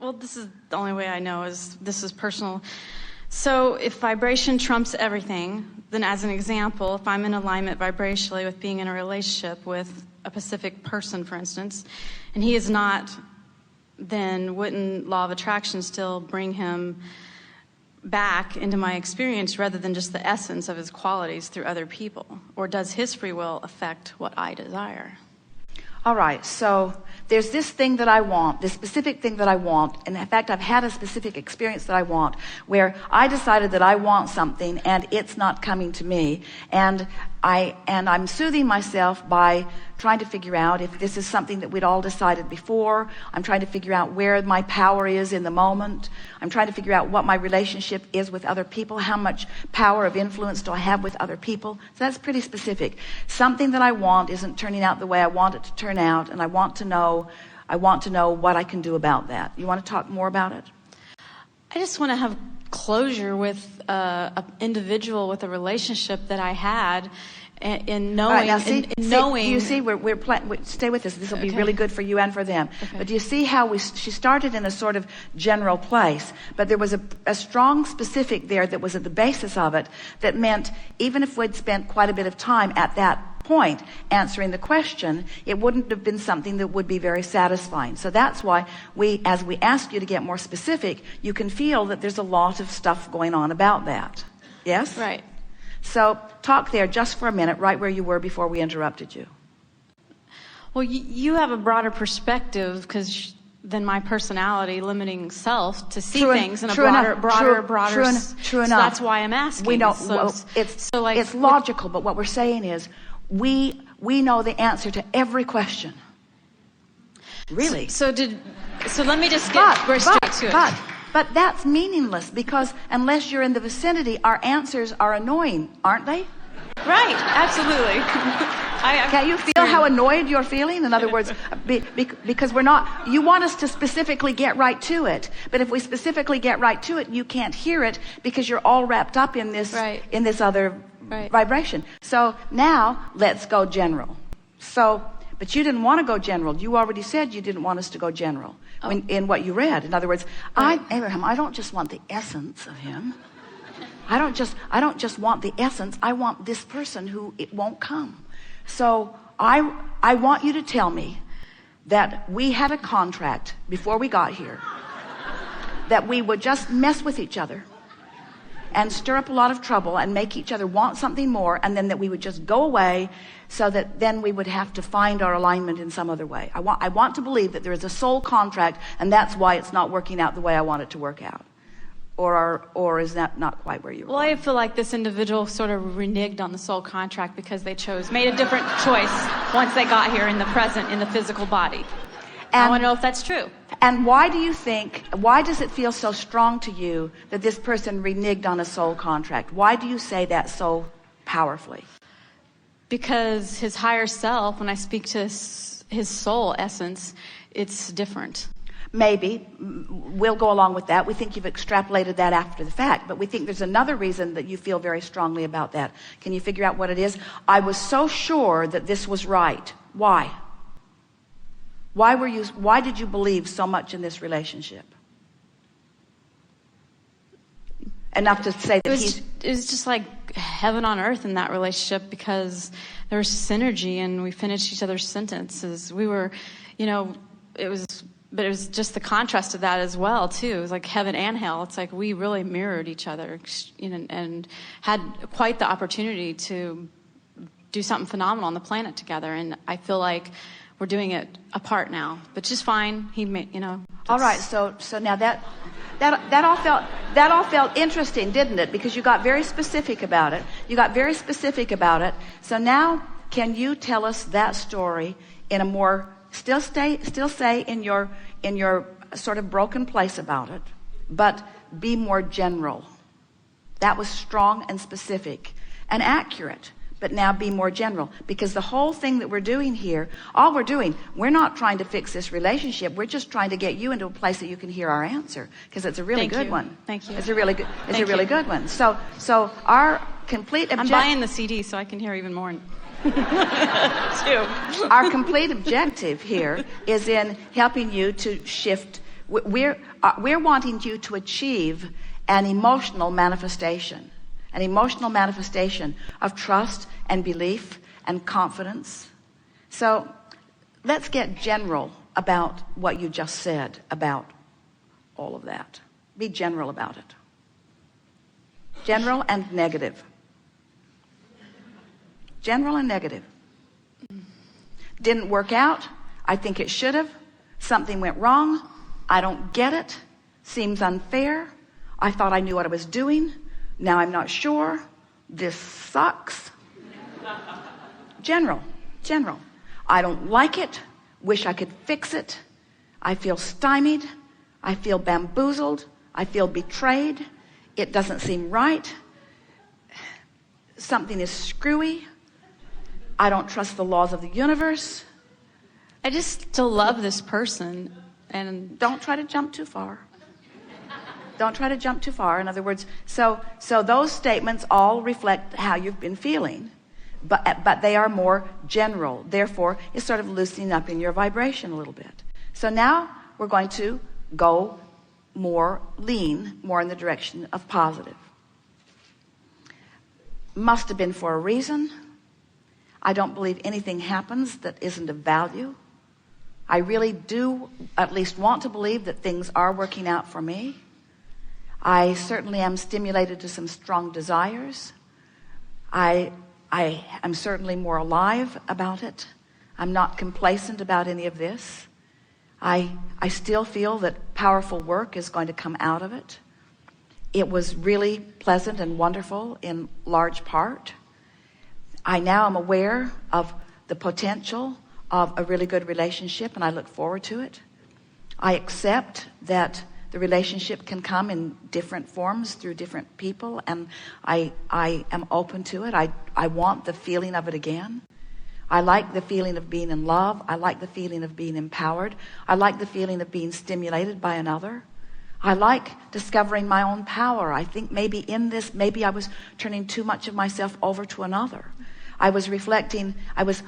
Well, this is the only way I know is this is personal. So if vibration trumps everything, then as an example, if I'm in alignment vibrationally with being in a relationship with a specific person, for instance, and he is not, then wouldn't law of attraction still bring him back into my experience rather than just the essence of his qualities through other people? Or does his free will affect what I desire? All right, so there's this thing that I want, this specific thing that I want, and in fact I've had a specific experience that I want where I decided that I want something and it's not coming to me, and I'm soothing myself by trying to figure out if this is something that we'd all decided before. I'm trying to figure out where my power is in the moment. I'm trying to figure out what my relationship is with other people. How much power of influence do I have with other people? So that's pretty specific. Something that I want isn't turning out the way I want it to turn out, and I want to know what I can do about that. You want to talk more about it? I just want to have closure with an individual with a relationship that I had, in knowing. Right, now knowing. You see, stay with us. This will be really good for you and for them. Okay. But do you see how she started in a sort of general place, but there was a strong specific there that was at the basis of it that meant even if we'd spent quite a bit of time at that point answering the question, it wouldn't have been something that would be very satisfying. So that's why as we ask you to get more specific, you can feel that there's a lot of stuff going on about that. Yes? Right. So talk there just for a minute, right where you were before we interrupted you. Well, you have a broader perspective than my personality, limiting self to see things in a broader. True enough. That's why I'm asking. We know it's logical, but what we're saying is we know the answer to every question. Really. So let me just get straight to it. But that's meaningless because unless you're in the vicinity, our answers are annoying, aren't they? Right, absolutely. Can you feel how annoyed you're feeling? In other words, because you want us to specifically get right to it. But if we specifically get right to it, you can't hear it because you're all wrapped up in this, in this other vibration. So now let's go general. But you didn't want to go general. You already said you didn't want us to go general in what you read. In other words, Abraham, I don't just want the essence of him. I don't just want the essence. I want this person who it won't come. So I want you to tell me that we had a contract before we got here that we would just mess with each other and stir up a lot of trouble and make each other want something more, and then that we would just go away so that then we would have to find our alignment in some other way. I want to believe that there is a soul contract, and that's why it's not working out the way I want it to work out. Or is that not quite where you were? Well, I feel like this individual sort of reneged on the soul contract because they made a different choice once they got here in the present, in the physical body. And I want to know if that's true. And why does it feel so strong to you that this person reneged on a soul contract? Why do you say that so powerfully? Because his higher self, when I speak to his soul essence, it's different. Maybe. We'll go along with that. We think you've extrapolated that after the fact, but we think there's another reason that you feel very strongly about that. Can you figure out what it is? I was so sure that this was right. Why? Why did you believe so much in this relationship? Enough to say that it was just like heaven on earth in that relationship because there was synergy and we finished each other's sentences. We were, but it was just the contrast to that as well too. It was like heaven and hell. It's like we really mirrored each other, and had quite the opportunity to do something phenomenal on the planet together. And I feel like we're doing it apart now, but just fine. He made, All right. So now that all felt interesting, didn't it? Because you got very specific about it. So now, can you tell us that story in a more still say in your sort of broken place about it, but be more general? That was strong and specific and accurate. But now be more general, because the whole thing that we're doing here, we're not trying to fix this relationship. We're just trying to get you into a place that you can hear our answer, because it's a really good one. Thank you. It's a really good one. So our complete I'm buying the CD so I can hear even more. Our complete objective here is in helping you to shift we're wanting you to achieve an emotional manifestation of trust and belief and confidence. So let's get general about what you just said about all of that. Be general about it. General and negative. General and negative. Didn't work out. I think it should have. Something went wrong. I don't get it. Seems unfair. I thought I knew what I was doing. Now I'm not sure. This sucks. General. I don't like it. Wish I could fix it. I feel stymied. I feel bamboozled. I feel betrayed. It doesn't seem right. Something is screwy. I don't trust the laws of the universe. I just still love this person. And don't try to jump too far. Don't try to jump too far. In other words, so those statements all reflect how you've been feeling, but they are more general. Therefore, it's sort of loosening up in your vibration a little bit. So now we're going to go lean more in the direction of positive. Must have been for a reason. I don't believe anything happens that isn't of value. I really do at least want to believe that things are working out for me. I certainly am stimulated to some strong desires. I am certainly more alive about it. I'm not complacent about any of this. I still feel that powerful work is going to come out of it. It was really pleasant and wonderful in large part. I now am aware of the potential of a really good relationship, and I look forward to it. I accept that the relationship can come in different forms through different people, and I am open to it. I want the feeling of it again. I like the feeling of being in love. I like the feeling of being empowered. I like the feeling of being stimulated by another. I like discovering my own power. I think maybe in this, maybe I was turning too much of myself over to another. I was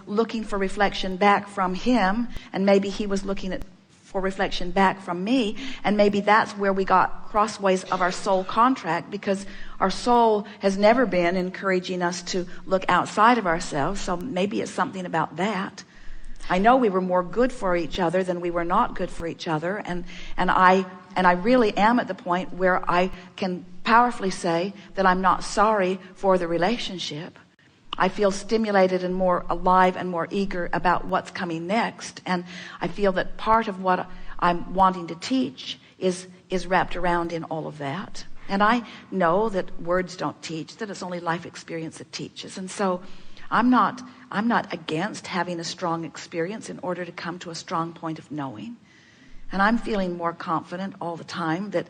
looking for reflection back from him, and maybe he was looking for reflection back from me, and maybe that's where we got crossways of our soul contract, because our soul has never been encouraging us to look outside of ourselves. So maybe it's something about that. I know we were more good for each other than we were not good for each other, and I really am at the point where I can powerfully say that I'm not sorry for the relationship. I feel stimulated and more alive and more eager about what's coming next. And I feel that part of what I'm wanting to teach is wrapped around in all of that. And I know that words don't teach, that it's only life experience that teaches. And so I'm not against having a strong experience in order to come to a strong point of knowing. And I'm feeling more confident all the time that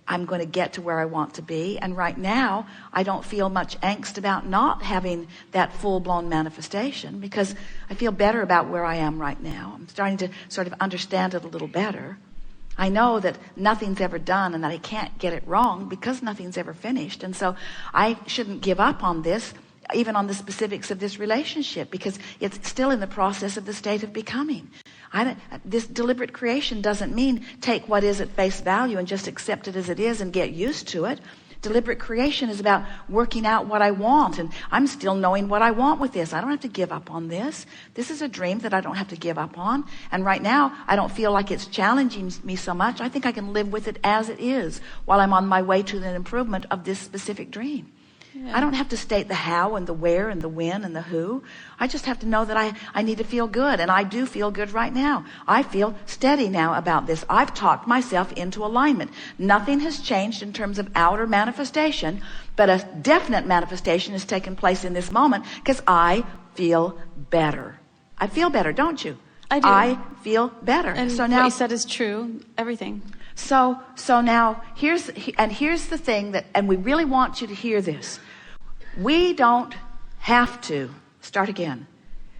I'm going to get to where I want to be. And right now, I don't feel much angst about not having that full-blown manifestation, because I feel better about where I am right now. I'm starting to sort of understand it a little better. I know that nothing's ever done and that I can't get it wrong because nothing's ever finished. And so I shouldn't give up on this, even on the specifics of this relationship, because it's still in the process of the state of becoming. This deliberate creation doesn't mean take what is at face value and just accept it as it is and get used to it. Deliberate creation is about working out what I want, and I'm still knowing what I want with this. I don't have to give up on this. This is a dream that I don't have to give up on. And right now, I don't feel like it's challenging me so much. I think I can live with it as it is while I'm on my way to the improvement of this specific dream. Yeah. I don't have to state the how and the where and the when and the who. I just have to know that I need to feel good, and I do feel good right now. I feel steady now about this. I've talked myself into alignment. Nothing has changed in terms of outer manifestation, but a definite manifestation has taken place in this moment because I feel better. I feel better, don't you? I do. I feel better. And so now, what you said is true. Everything. So now here's the thing and we really want you to hear this. We don't have to start again.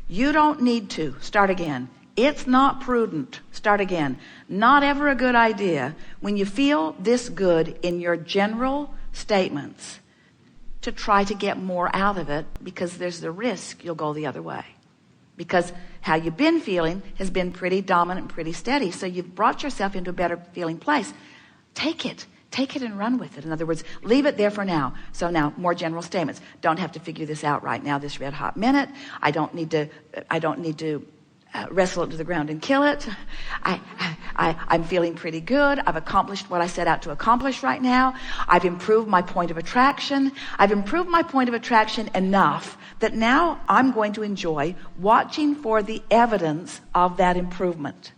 You don't need to start again. It's not prudent. Start again. Not ever a good idea when you feel this good in your general statements to try to get more out of it, because there's the risk you'll go the other way. because how you've been feeling has been pretty dominant and pretty steady. So you've brought yourself into a better feeling place. Take it and run with it. In other words, leave it there for now. So now, more general statements. Don't have to figure this out right now, this red hot minute. I don't need to wrestle it to the ground and kill it. I'm feeling pretty good. I've accomplished what I set out to accomplish right now. I've improved my point of attraction. I've improved my point of attraction enough that now I'm going to enjoy watching for the evidence of that improvement.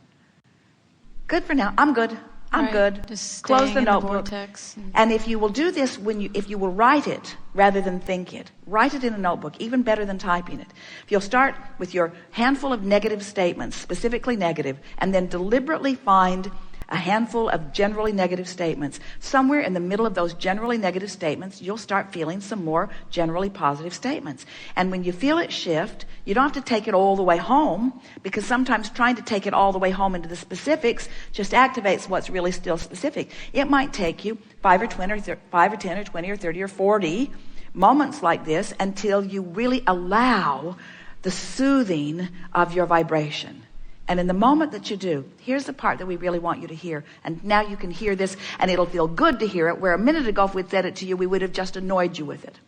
Good for now. I'm good. I'm good. Just Close the staying in notebook. vortex. And if you will do this, if you will write it rather than think it, write it in a notebook, even better than typing it. If you'll start with your handful of negative statements, specifically negative, and then deliberately find a handful of generally negative statements. Somewhere in the middle of those generally negative statements, you'll start feeling some more generally positive statements. And when you feel it shift, you don't have to take it all the way home, because sometimes trying to take it all the way home into the specifics just activates what's really still specific. It might take you 5 or 10 or 20 or 30 or 40 moments like this until you really allow the soothing of your vibration. And in the moment that you do, here's the part that we really want you to hear. And now you can hear this, and it'll feel good to hear it, where a minute ago if we'd said it to you, we would have just annoyed you with it.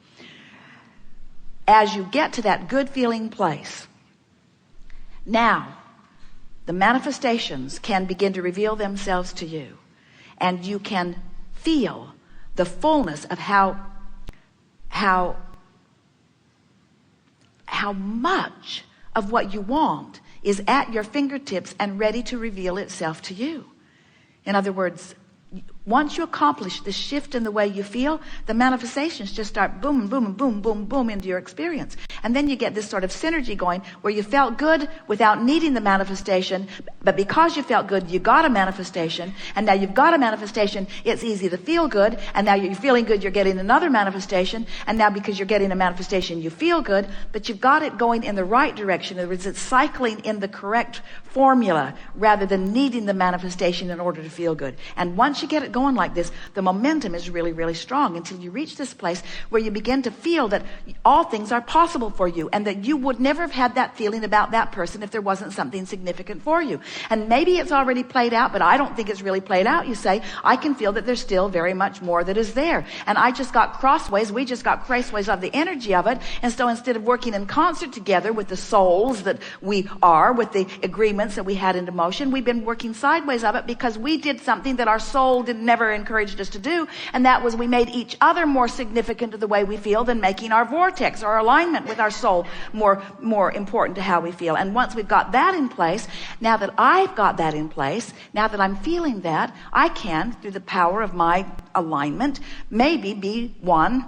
As you get to that good feeling place, now the manifestations can begin to reveal themselves to you. And you can feel the fullness of how much of what you want is at your fingertips and ready to reveal itself to you. In other words, once you accomplish the shift in the way you feel, the manifestations just start boom and boom and boom, boom, boom into your experience. And then you get this sort of synergy going where you felt good without needing the manifestation, but because you felt good, you got a manifestation, and now you've got a manifestation, it's easy to feel good, and now you're feeling good, you're getting another manifestation, and now because you're getting a manifestation, you feel good, but you've got it going in the right direction. In other words, it's cycling in the correct formula rather than needing the manifestation in order to feel good. And once you get it going like this, the momentum is really, really strong until you reach this place where you begin to feel that all things are possible for you, and that you would never have had that feeling about that person if there wasn't something significant for you. And maybe it's already played out, but I don't think it's really played out. You say, I can feel that there's still very much more that is there. And I just got crossways. We just got crossways of the energy of it. And so instead of working in concert together with the souls that we are, with the agreements that we had into motion, we've been working sideways of it because we did something that our soul never encouraged us to do. And that was we made each other more significant to the way we feel than making our vortex, our alignment with our soul, more important to how we feel. And once we've got that in place, now that I've got that in place, now that I'm feeling that, I can, through the power of my alignment, maybe be one,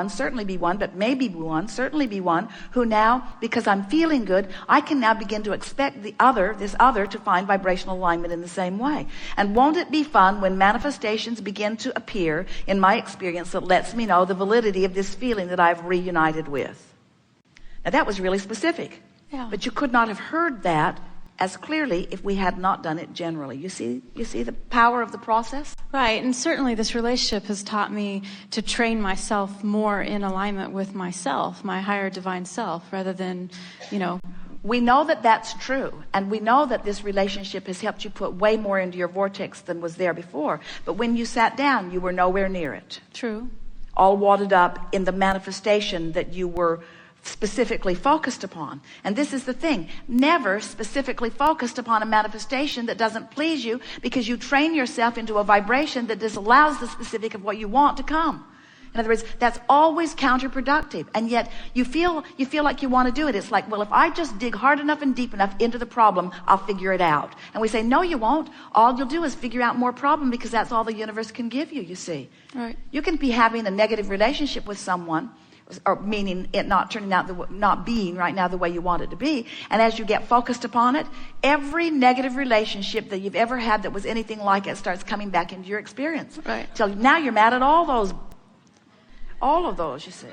certainly be one, but maybe be one, certainly be one, who now, because I'm feeling good, I can now begin to expect this other to find vibrational alignment in the same way. And won't it be fun when manifestations begin to appear in my experience that lets me know the validity of this feeling that I've reunited with? Now that was really specific. Yeah. But you could not have heard that as clearly if we had not done it generally. You see the power of the process? Right, and certainly this relationship has taught me to train myself more in alignment with myself, my higher divine self, rather than, We know that that's true, and we know that this relationship has helped you put way more into your vortex than was there before. But when you sat down, you were nowhere near it. True. All wadded up in the manifestation that you were specifically focused upon. And this is the thing, never specifically focused upon a manifestation that doesn't please you, because you train yourself into a vibration that disallows the specific of what you want to come. In other words, that's always counterproductive. And yet you feel like you want to do it. It's like, well, if I just dig hard enough and deep enough into the problem, I'll figure it out. And we say, no, you won't. All you'll do is figure out more problem, because that's all the universe can give you, you see. Right. You can be having a negative relationship with someone, or meaning it not turning out, not being right now the way you want it to be. And as you get focused upon it, every negative relationship that you've ever had that was anything like it starts coming back into your experience. Right. So now you're mad at all of those, you see.